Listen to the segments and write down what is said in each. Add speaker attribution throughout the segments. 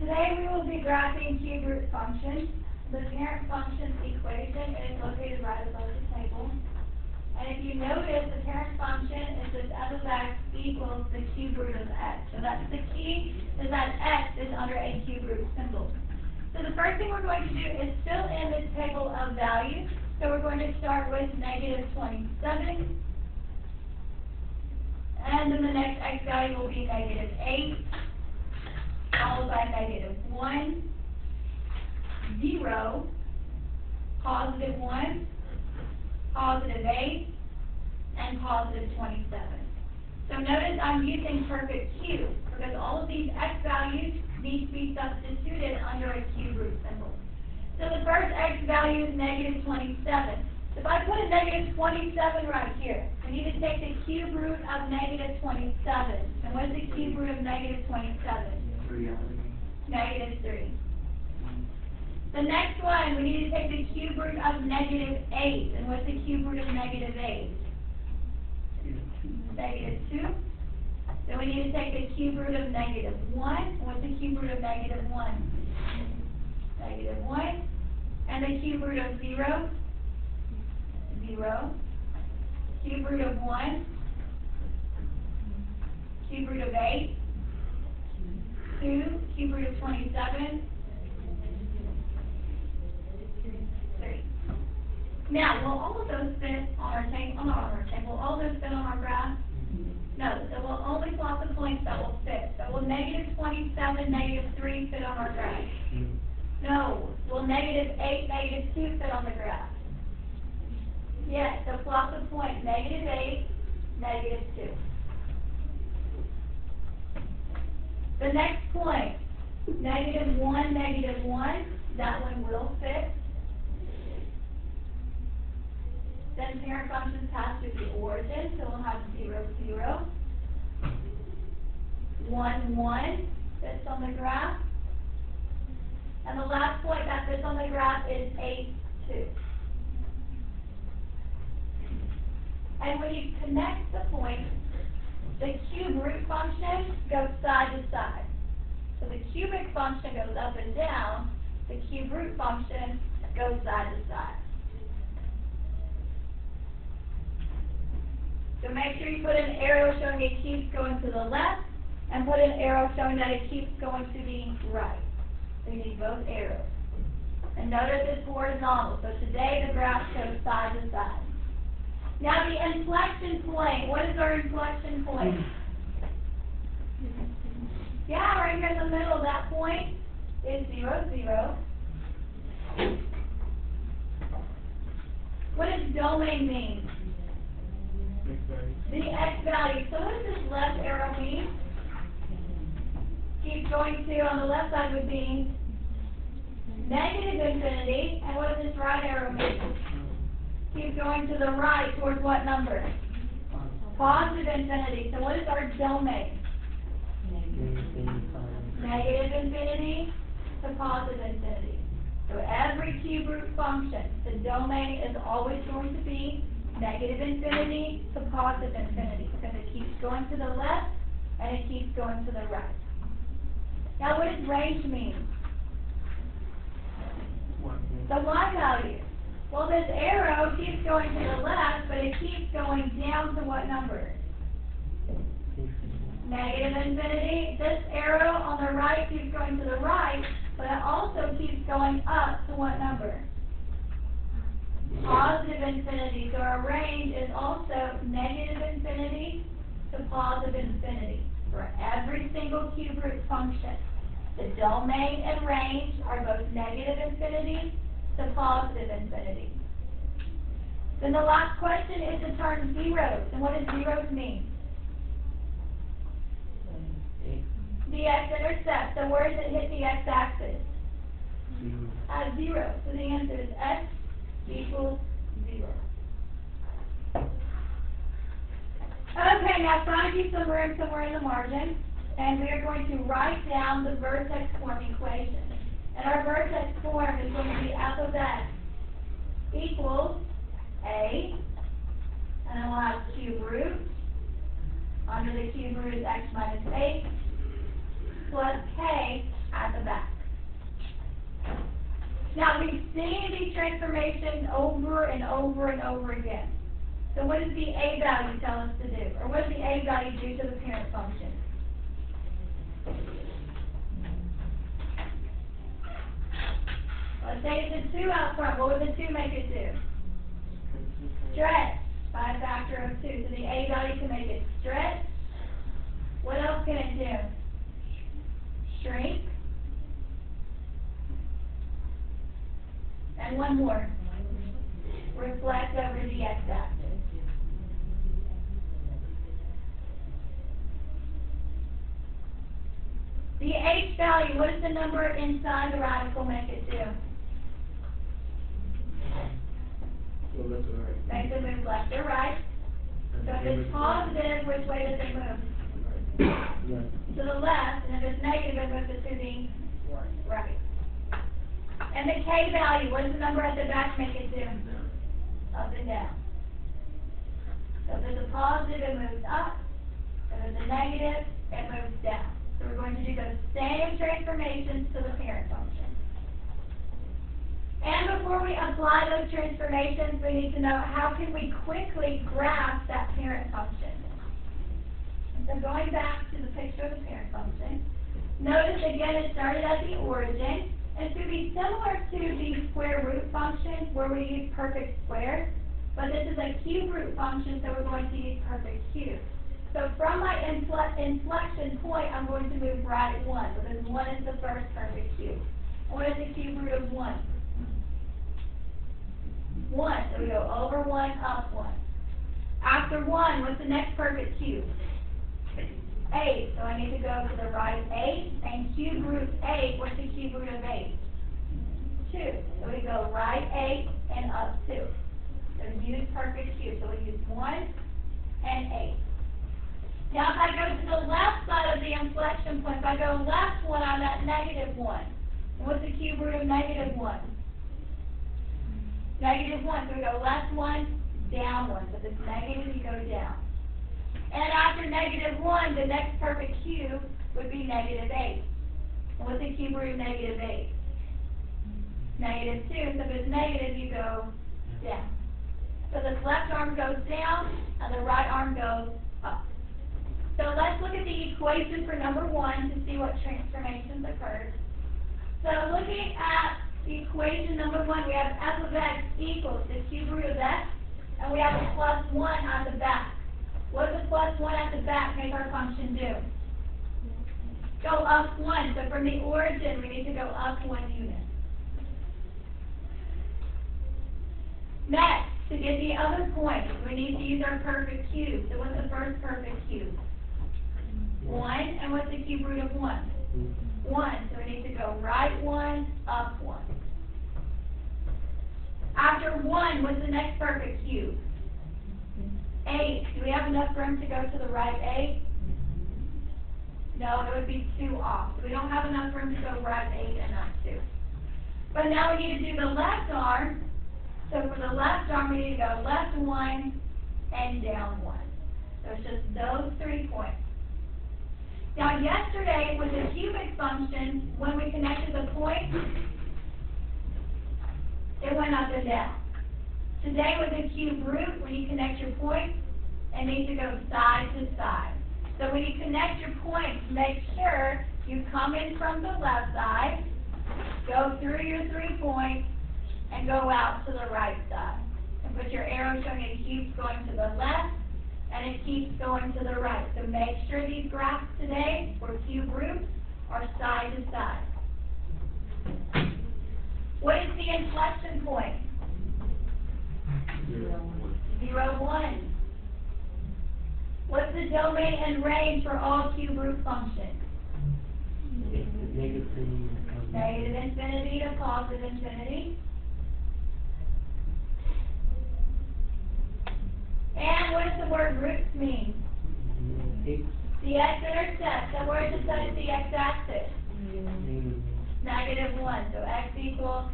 Speaker 1: Today we will be graphing cube root functions. The parent function's equation is located right above the table. And if you notice, the parent function is this f of x equals the cube root of x. So that's the key, is that x is under a cube root symbol. So the first thing we're going to do is fill in this table of values. So we're going to start with negative 27. And then the next x value will be negative 8, followed by negative 1, 0, positive 1, positive 8, and positive 27. So notice I'm using perfect cubes because all of these x values need to be substituted under a cube root symbol. So the first x value is negative 27. If I put a negative 27 right here, we need to take the cube root of negative 27. And what's the cube root of negative 27?
Speaker 2: 3.
Speaker 1: Negative 3. The next one, we need to take the cube root of negative 8. And what's the cube root of negative 8? Negative 2. Then we need to take the cube root of negative 1. And what's the cube root of negative 1? Negative 1. And the cube root of 0? 0. Cube root of 1. Cube root of 8. 2. Cube root of 27. 3. Now, will all of those fit on our table? Oh, not on our table. Will all those fit on our graph? No. So we'll only plot the points that will fit. So will negative 27, negative 3 fit on our graph? No. Will negative 8, negative 2 fit on the graph? Yes. So plot the point negative 8, negative 2. The next point, negative 1, negative 1, that one will fit. Then parent functions pass through the origin, so we'll have 0, 0. 1, 1 fits on the graph. And the last point that fits on the graph is 8, 2. And when you connect the points, the cube root function goes side to side. So the cubic function goes up and down, the cube root function goes side to side. So make sure you put an arrow showing it keeps going to the left, and put an arrow showing that it keeps going to the right. So you need both arrows. And notice it's horizontal, so today the graph goes side to side. Now the inflection point, what is our inflection point? Yeah, right here in the middle, that point is 0, 0. What does domain mean? The x value. So what does this left arrow mean? Keep going to, on the left side would be negative infinity. And what does this right arrow mean? Keep going to the right towards what number? Positive infinity. So what is our domain? Negative infinity to positive infinity. So every cube root function, the domain is always going to be negative infinity to positive infinity because it keeps going to the left and it keeps going to the right. Now what does range mean? The y value. Well, this arrow keeps going to the left, but it keeps going down to what number? Negative infinity. This arrow on the right keeps going to the right, but it also keeps going up to what number? Positive infinity. So our range is also negative infinity to positive infinity for every single cube root function. The domain and range are both negative infinity to positive infinity. Then the last question is the term zeros. And what does zeros mean? The x-intercept. So where does it hit the x-axis? At 0. So the answer is x equals 0. Okay, now find you some room somewhere in the margin. And we are going to write down the vertex form equation. And our vertex form is going to be f of x equals a, and then we'll have cube root. Under the cube root is x minus 8 plus k at the back. seeing these transformations over and over and over again. So what does the A value tell us to do? Or what does the A value do to the parent function? Let's say it's a 2 out front. What would the 2 make it do? Stretch by a factor of 2. So the A value can make it stretch. What else can it do? Shrink. And one more. Reflect over the x-axis. The H value, what does the number inside the radical make it do?
Speaker 2: Go left to right.
Speaker 1: Makes it move left or right. So if it's positive, which way does it move?
Speaker 2: Right.
Speaker 1: To the left, and if it's negative, it moves it to the right. And the K value, what does the number at the back make it do? Up and down. So if there's a positive, it moves up. If there's a negative, it moves down. So we're going to do those same transformations to the parent function. And before we apply those transformations, we need to know how can we quickly graph that parent function. So going back to the picture of the parent function, notice again it started at the origin. And to be similar to the square root function where we use perfect squares, but this is a cube root function, so we're going to use perfect cube. So from my inflection point, I'm going to move right 1, because 1 is the first perfect cube. And what is the cube root of 1? 1, so we go over 1, up 1. After 1, what's the next perfect cube? 8, so I need to go to the right 8, and cube root 8, what's the cube root of 8? 2, so we go right 8 and up 2. So use perfect cube, so we use 1 and 8. Now if I go to the left side of the inflection point, if I go left 1, I'm at negative 1. And what's the cube root of negative 1? Negative 1, so we go left 1, down 1. So if it's negative, you go down. And after negative 1, the next perfect cube would be negative 8. And what's the cube root of negative 8? Negative 2. So if it's negative, you go down. So this left arm goes down, and the right arm goes up. So let's look at the equation for number 1 to see what transformations occurred. So looking at the equation number 1, we have f of x equals the cube root of x, and we have a plus 1 at the back. What does the plus 1 at the back make our function do? Go up 1. So from the origin, we need to go up 1 unit. Next, to get the other point, we need to use our perfect cube. So what's the first perfect cube? 1. And what's the cube root of 1? 1. So we need to go right 1, up 1. After 1, what's the next perfect cube? 8. Do we have enough room to go to the right 8? No, it would be 2 off. So we don't have enough room to go right 8 and up 2. But now we need to do the left arm. So for the left arm, we need to go left 1 and down 1. So it's just those 3 points. Now yesterday with the cubic function, when we connected the points, it went up and down. Today with the cube root, when you connect your points, it needs to go side to side. So when you connect your points, make sure you come in from the left side, go through your 3 points, and go out to the right side. And put your arrow showing it keeps going to the left, and it keeps going to the right. So make sure these graphs today for cube roots are side to side. What is the inflection point? 0, 1. What's the domain and range for all cube root functions? Negative infinity to positive infinity. And what does the word roots mean? The x-intercept. So where does it set the x-axis? Negative 1. So x equals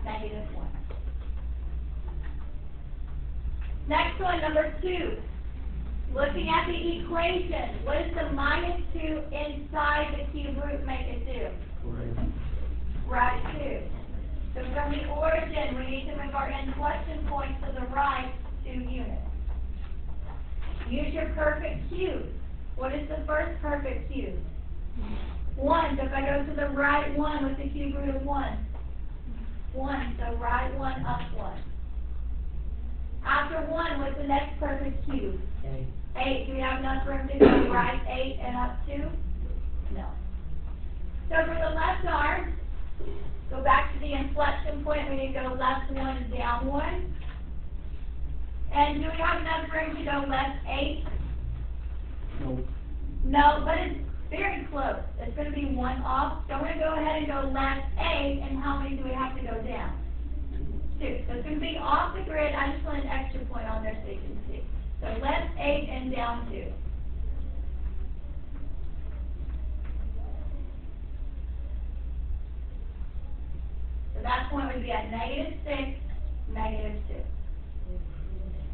Speaker 1: negative 1. Next one, number 2. Looking at the equation, what does the minus 2 inside the cube root make it do? Right 2. So from the origin, we need to move our inflection point to the right 2 units. Use your perfect cube. What is the first perfect cube? 1. So if I go to the right 1, what's the cube root of 1? 1. So right 1, up 1. After 1, what's the next perfect cube? 8. Do we have enough room to go right 8 and up 2? No. So for the left arm, go back to the inflection point. We need to go left 1 and down 1. And do we have enough room to go left 8?
Speaker 2: No.
Speaker 1: No, but it's very close. It's going to be 1 off. So I'm going to go ahead and go left 8. And how many do we have to go down? 2. So it's going to be off the grid. I just want an extra point on there so you can see. So left 8 and down 2. So that point would be at -6, -2.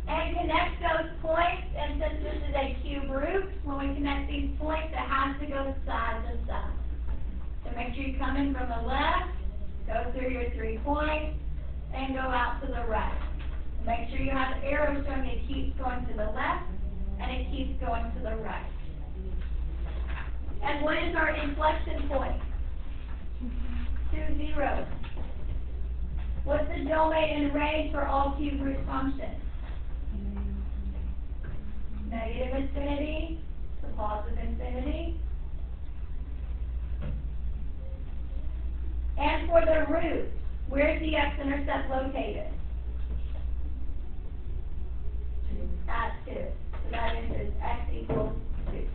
Speaker 1: And connect those points, and since this is a cube root, when we connect these points, it has to go side to side. So make sure you come in from the left, go through your 3 points, and go out to the right. Make sure you have arrows showing it keeps going to the left, and it keeps going to the right. And what is our inflection point? 2, 0. What's the domain and range for all cube root functions? Negative infinity to positive infinity. And for the root, where's the x-intercept located? At 2. So that is x equals 2.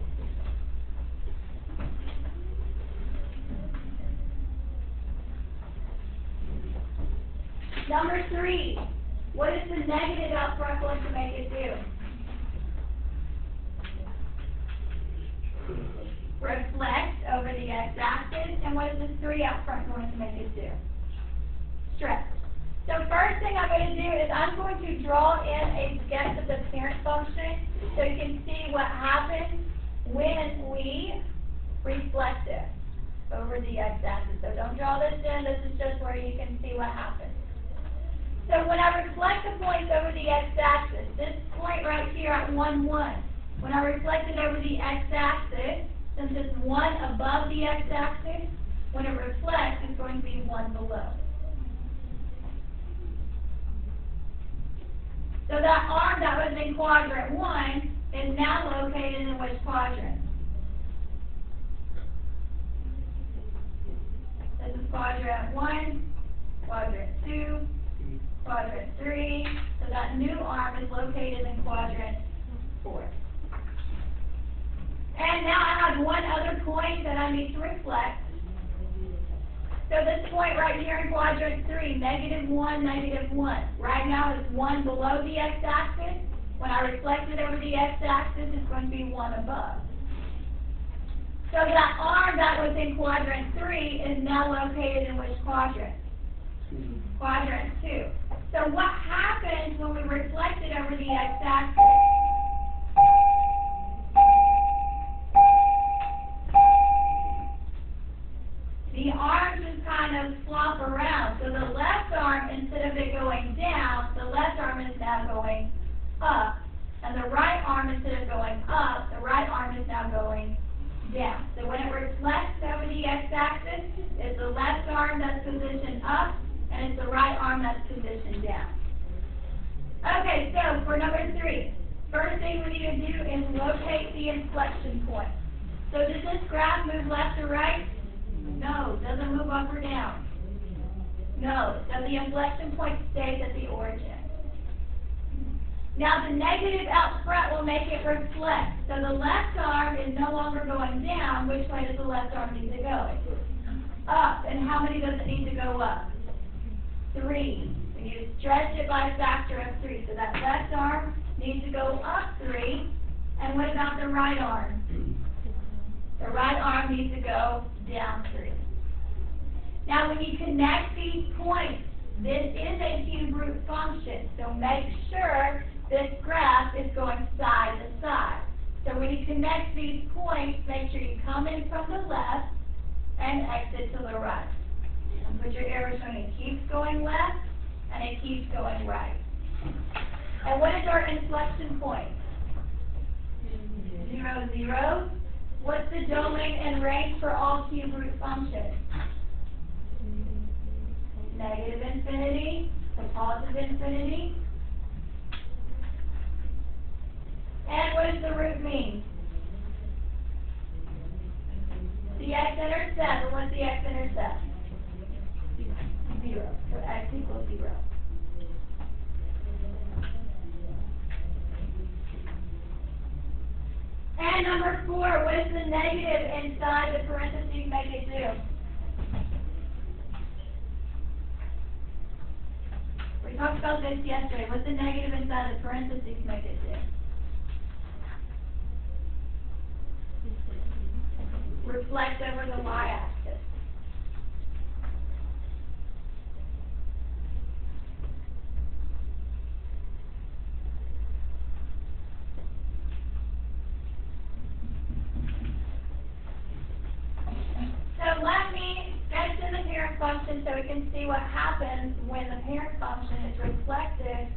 Speaker 1: Number 3, what is the negative out front going to make it do? Reflect over the x-axis. And what is this 3 out front going to make it do? Stretch. So first thing I'm going to do is I'm going to draw in a sketch of the parent function so you can see what happens when we reflect it over the x-axis. So don't draw this in. This is just where you can see what happens. So when I reflect the points over the x-axis, this point right here at 1, 1, when I reflect it over the x-axis, since it's 1 above the x-axis, when it reflects, it's going to be 1 below. So that arm that was in quadrant 1 is now located in which quadrant? This is quadrant 1, quadrant 2, quadrant 3. So that new arm is located in quadrant 4. And now I have one other point that I need to reflect. So this point right here in quadrant 3, -1, -1. Right now it's 1 below the x-axis. When I reflect it over the x-axis, it's going to be 1 above. So that arm that was in quadrant 3 is now located in which quadrant? Quadrant 2. So what happens when we reflect it over the x-axis? The arms just kind of flop around. So the left arm, instead of it going down, the left arm is now going up. And the right arm, instead of going up, the right arm is now going down. So when it reflects over the x-axis, it's the left arm that's positioned up, and it's the right arm that's positioned down. Okay, so for number 3, first thing we need to do is locate the inflection point. So does this graph move left or right? No. Does it move up or down? No. So the inflection point stays at the origin. Now the negative out front will make it reflect. So the left arm is no longer going down. Which way does the left arm need to go? Up. And how many does it need to go up? 3. We need to stretch it by a factor of 3. So that left arm needs to go up 3. And what about the right arm? The right arm needs to go down 3. Now when you connect these points, this is a cube root function. So make sure this graph is going side to side. So when you connect these points, make sure you come in from the left and exit to the right. But your arrow showing it keeps going left, and it keeps going right. And what is our inflection point? 0, 0. What's the domain and range for all cube root functions? Negative infinity to positive infinity. And what does the root mean? The x-intercept. And what's the x-intercept? 0. So x equals 0. And number 4, what does the negative inside the parentheses make it do? We talked about this yesterday. What's the negative inside the parentheses make it do? Reflect over the y-axis. So let me sketch in the parent function so we can see what happens when the parent function is reflected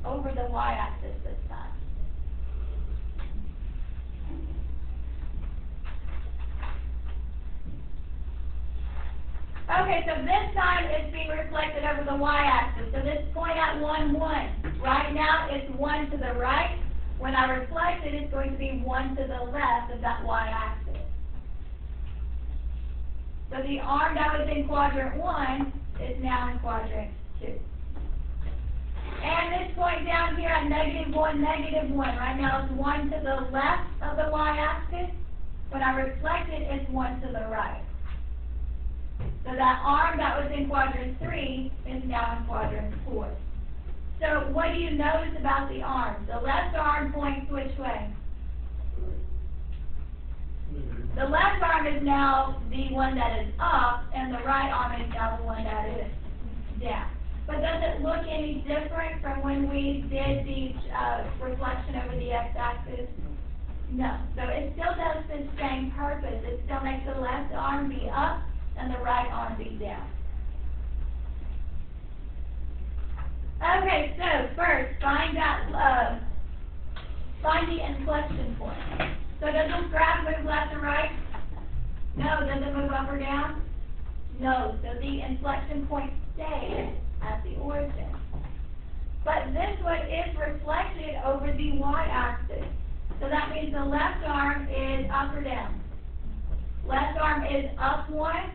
Speaker 1: over the y-axis this time. Okay, so this time it's being reflected over the y-axis. So this point at 1, 1. Right now it's 1 to the right. When I reflect it, it's going to be 1 to the left of that y-axis. So the arm that was in quadrant 1 is now in quadrant 2. And this point down here at -1, -1. Right now it's 1 to the left of the y-axis. When I reflect it, it's 1 to the right. So that arm that was in quadrant 3 is now in quadrant 4. So what do you notice about the arm? The left arm points which way? The left arm is now the one that is up, and the right arm is now the one that is down. But does it look any different from when we did the reflection over the x-axis? No. So it still does the same purpose. It still makes the left arm be up and the right arm be down. Okay, so first, find the inflection point. So does this graph move left or right? No. Does it move up or down? No. So the inflection point stays at the origin. But this one is reflected over the y-axis. So that means the left arm is up or down. Left arm is up 1,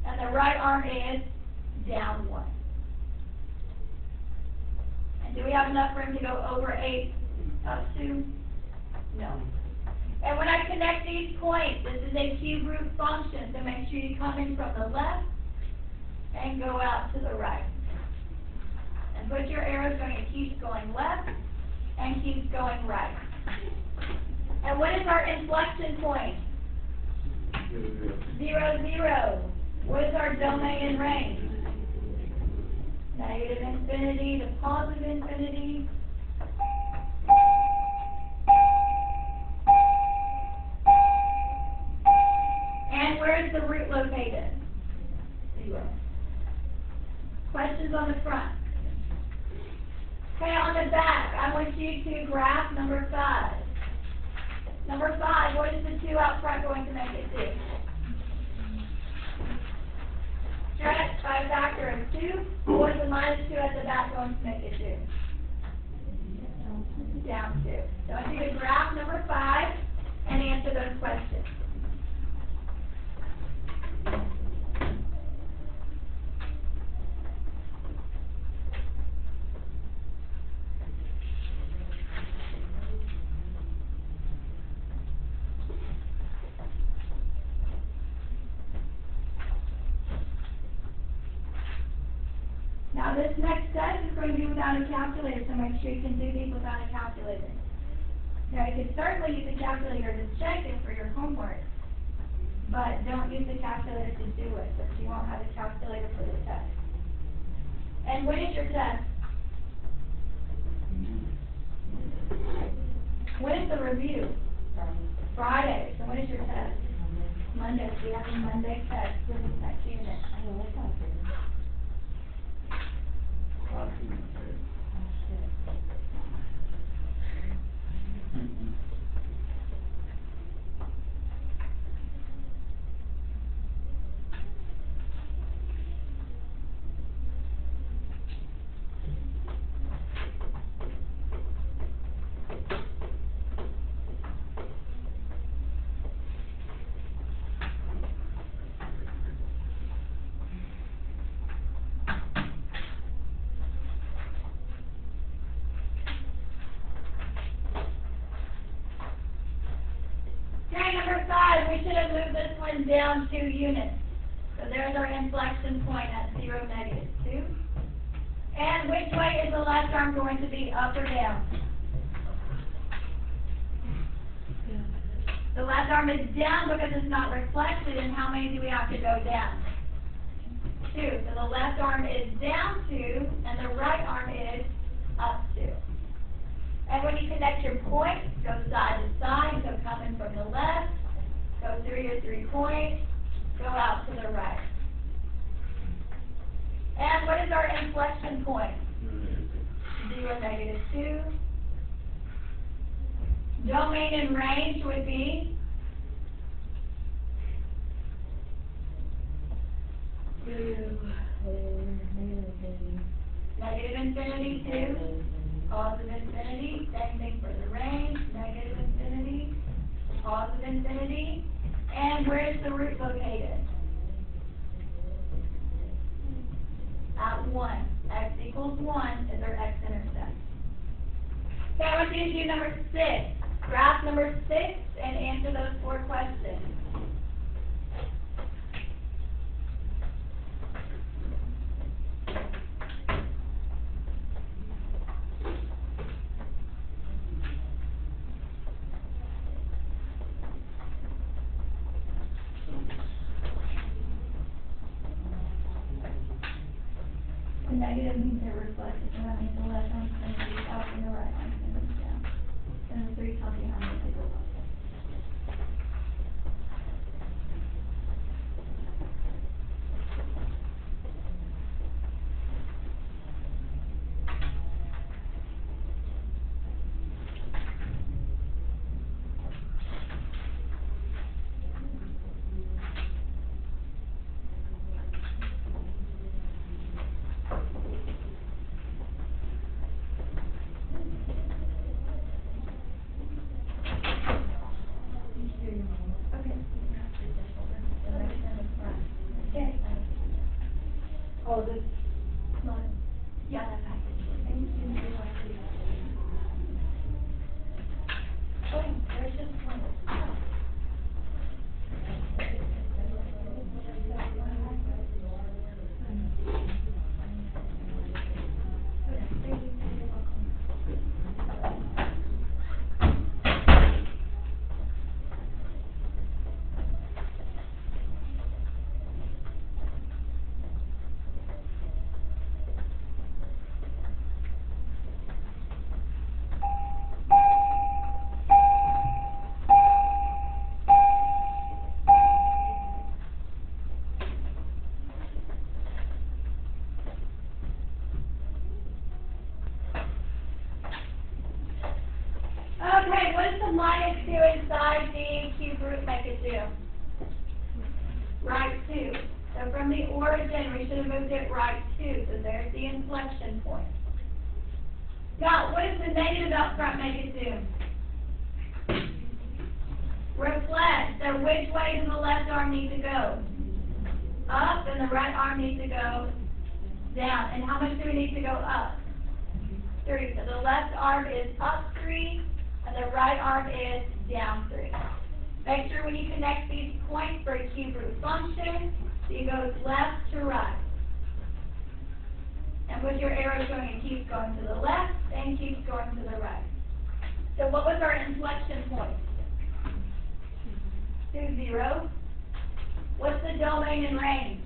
Speaker 1: and the right arm is down 1. And do we have enough room to go over 8 up 2? No. And when I connect these points, this is a cube root function, so make sure you come in from the left and go out to the right. And put your arrows going, it keeps going left and keeps going right. And what is our inflection point? 0, 0. What is our domain and range? Negative infinity to positive infinity. And where is the root located? 0. Questions on the front? Okay, on the back, I want you to graph number 5. Number 5, what is the 2 out front going to make it do? Stretch by a factor of 2. What is the -2 at the back going to make it do? Down 2. So I want you to graph number 5 and answer those questions. Now this next set is going to be without a calculator, so make sure you can do these without a calculator. Now you can certainly use a calculator to check it for your homework, but don't use the calculator to do it, because you won't have a calculator for the test. And when is your test? When is the review? Friday. So when is your test? Monday, we have a Monday test for this next unit. Okay, number 5, we should have moved this one down 2 units. So there's our inflection point at 0, -2. And which way is the left arm going to be, up or down? The left arm is down because it's not reflected, and how many do we have to go down? 2. So the left arm is down 2, and the right arm is up 2. And when you connect your points, go side to side, so coming from the left, go through your 3 points, go out to the right. And what is our inflection point? 0, -2. Domain and range would be -infinity to positive infinity. Same thing for the range, -infinity, positive infinity. And where is the root located? At 1. X equals 1 is our x-intercept. Okay, I want you to do number 6. Graph number 6 and answer those 4 questions. The negative means they're reflected, so that means the left arm's going to be up and the right arm's going to be down. And the 3 tells you how many to go up. Oh, this one? Yeah, that's right. Oh, there's just one. Okay, what does the -2 inside the cube root make it do? Right 2. So from the origin, we should have moved it right 2. So there's the inflection point. Now, what does the negative out front make it do? Reflect. So which way does the left arm need to go? Up, and the right arm needs to go down. And how much do we need to go up? 3. So the left arm is up 3. And the right arm is down 3. Make sure when you connect these points for a cube root function, it goes left to right. And with your arrow showing it keeps going to the left and keeps going to the right. So what was our inflection point? 2, 0. What's the domain and range?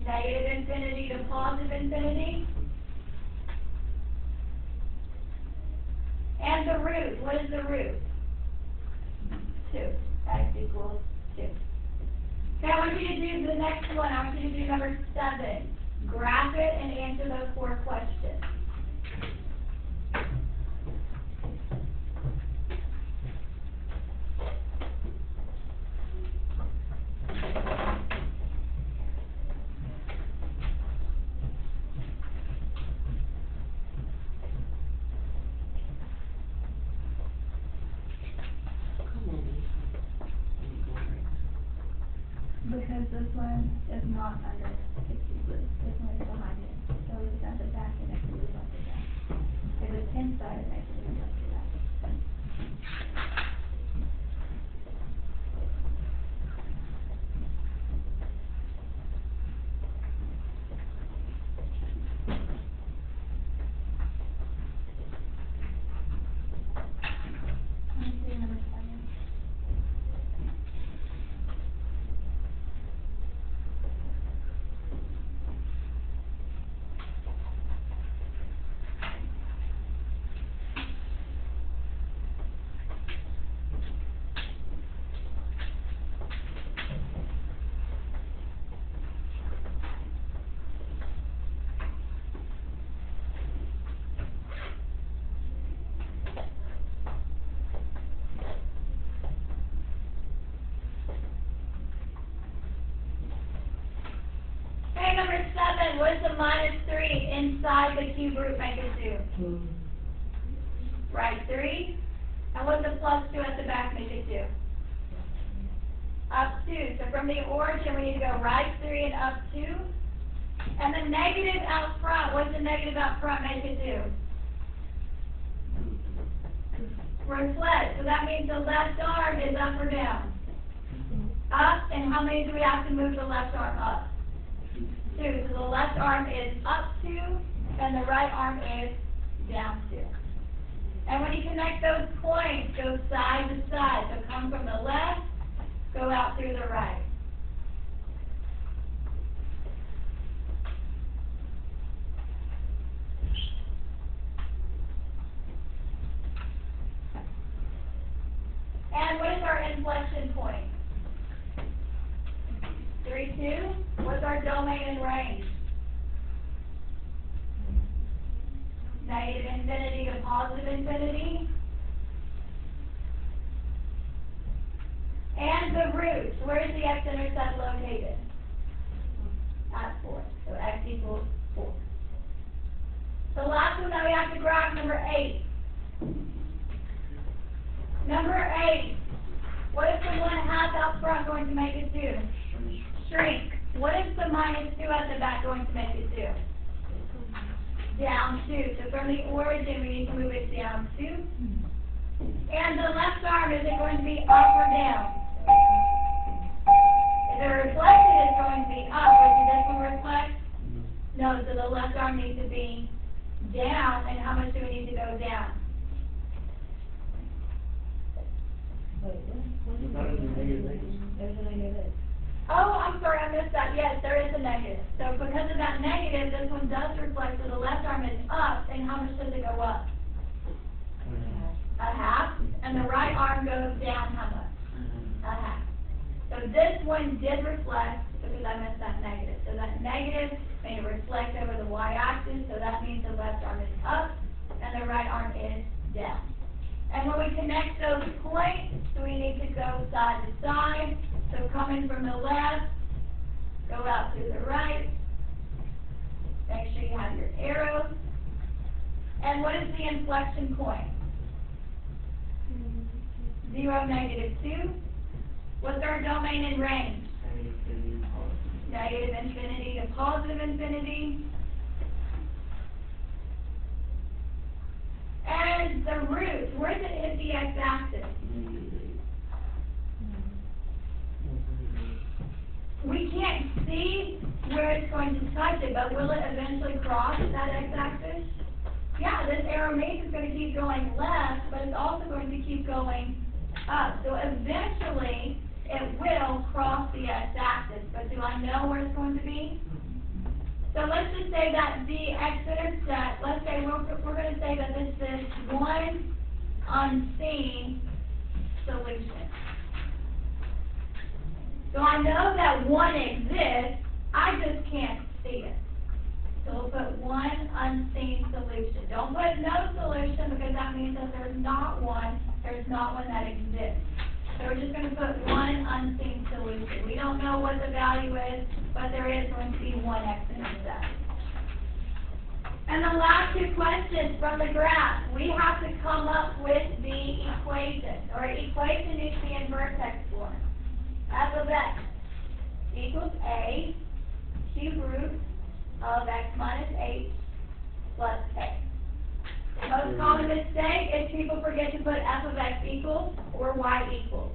Speaker 1: -infinity to positive infinity. And the root, what is the root? 2. X equals 2. Okay, I want you to do the next one. I want you to do number 7. Graph it and answer those 4 questions. Because this one is not under 60 blue. This one is behind it. So it's at the back and it's moved up to that. If it's inside, it makes it move up to that. Let me see number 7. Okay, number 7, what does the minus 3 inside the cube root make it do? Right 3. And what does the plus 2 at the back make it do? Up 2. So from the origin, we need to go right 3 and up 2. And the negative out front, what does the negative out front make it do? Reflect. So that means the left arm is up or down? Up. And how many do we have to move the left arm up? 2. So the left arm is up 2, and the right arm is down 2. And when you connect those points, go side to side. So come from the left, go out through the right. And what is our inflection point? 3, 2. What's our domain and range? Negative infinity to positive infinity. And the roots. Where is the x-intercept located? At 4. So x equals 4. The last one that we have to graph, number 8. Number 8. What is the 1/2 out front going to make it do? Shrink. What is the minus 2 at the back going to make it do? Down 2. So from the origin, we need to move it down 2. And the left arm, is it going to be up or down? If it reflected, it's going to be up. But does this one reflect? No, so the left arm needs to be down. And how much do we need to go down?
Speaker 3: There's a negative.
Speaker 1: Oh, I'm sorry, I missed that. Yes, there is a negative. So because of that negative, this one does reflect, so the left arm is up, and how much does it go up? A half. And the right arm goes down how much? A half. So this one did reflect, because I missed that negative. So that negative made it reflect over the y-axis, so that means the left arm is up, and the right arm is down. And when we connect those points, so we need to go side to side. So coming from the left, go out to the right. Make sure you have your arrows. And what is the inflection point? 0, negative 2. What's our domain and range? Negative infinity to positive infinity. And the root, where does it hit the x-axis? We can't see where it's going to touch it, but will it eventually cross that x-axis? Yeah, this arrow means it's going to keep going left, but it's also going to keep going up. So eventually, it will cross the x-axis, but do I know where it's going to be? So let's just say that the x-intercept, let's say we're going to say that this is one unseen solution. So I know that 1 exists, I just can't see it. So we'll put 1 unseen solution. Don't put no solution because that means that there's not one that exists. So we're just going to put 1 unseen solution. We don't know what the value is, but there is going to be 1 x intercept. And the last 2 questions from the graph, we have to come up with the equation. Or equation needs to be in vertex form. F of x equals a cube root of x minus h plus k. The most common mistake is people forget to put f of x equals or y equals.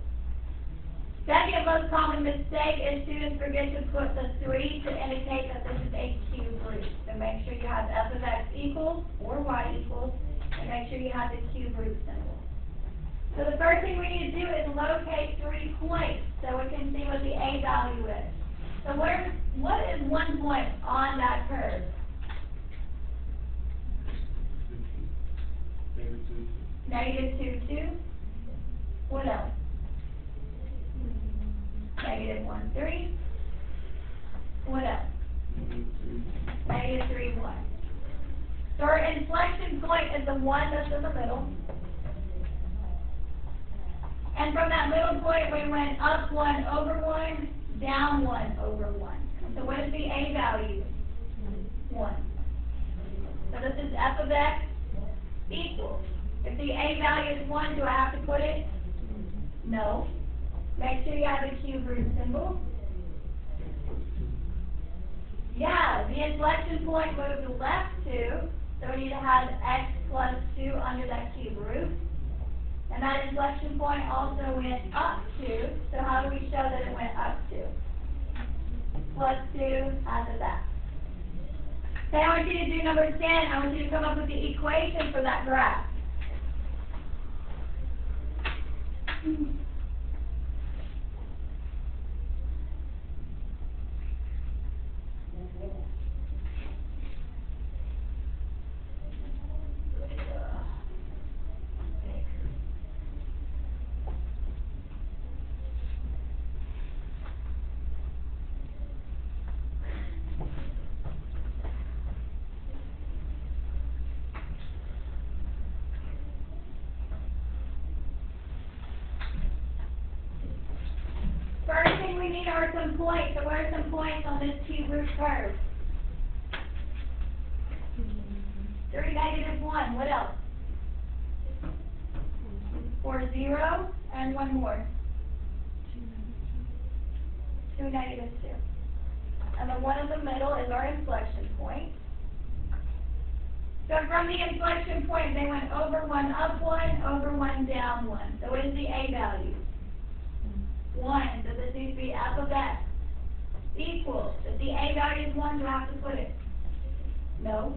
Speaker 1: Second most common mistake is students forget to put the 3 to indicate that this is a cube root. So make sure you have f of x equals or y equals, and make sure you have the cube root symbol. So the first thing we need to do is locate 3 points so we can see what the a value is. So what is 1 point on that curve? Negative 2, 2. What else? Negative 1, 3. What else? Negative 3, 1. So our inflection point is the one that's in the middle. And from that middle point, we went up 1 over 1, down 1 over 1. So what is the a value? 1. So this is f of x equals. If the a value is 1, do I have to put it? No. Make sure you have the cube root symbol. Yeah, the inflection point moved left 2, so we need to have x plus 2 under that cube root. And that inflection point also went up 2, so how do we show that it went up 2? Plus 2 after that. Okay, I want you to do number 10. I want you to come up with the equation for that graph. First thing we need are some points. So what are some points on this cube root curve? 3, negative 1. What else? 4, 0. And one more. 2, negative 2. And the one in the middle is our inflection point. So from the inflection point, they went over 1, up 1, over 1, down 1. So what is the a value? 1, so this needs to be f of x equals. If the a value is 1, do I have to put it? No.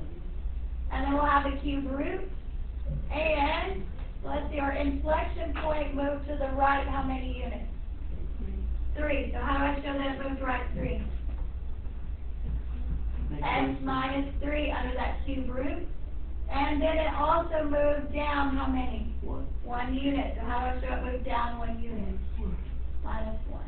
Speaker 1: And then we'll have the cube root. And let's see, our inflection point moved to the right how many units? 3. So how do I show that it moved right 3? X minus 3 under that cube root. And then it also moved down how many? 1 unit. So how do I show it moved down 1 unit? Minus 1.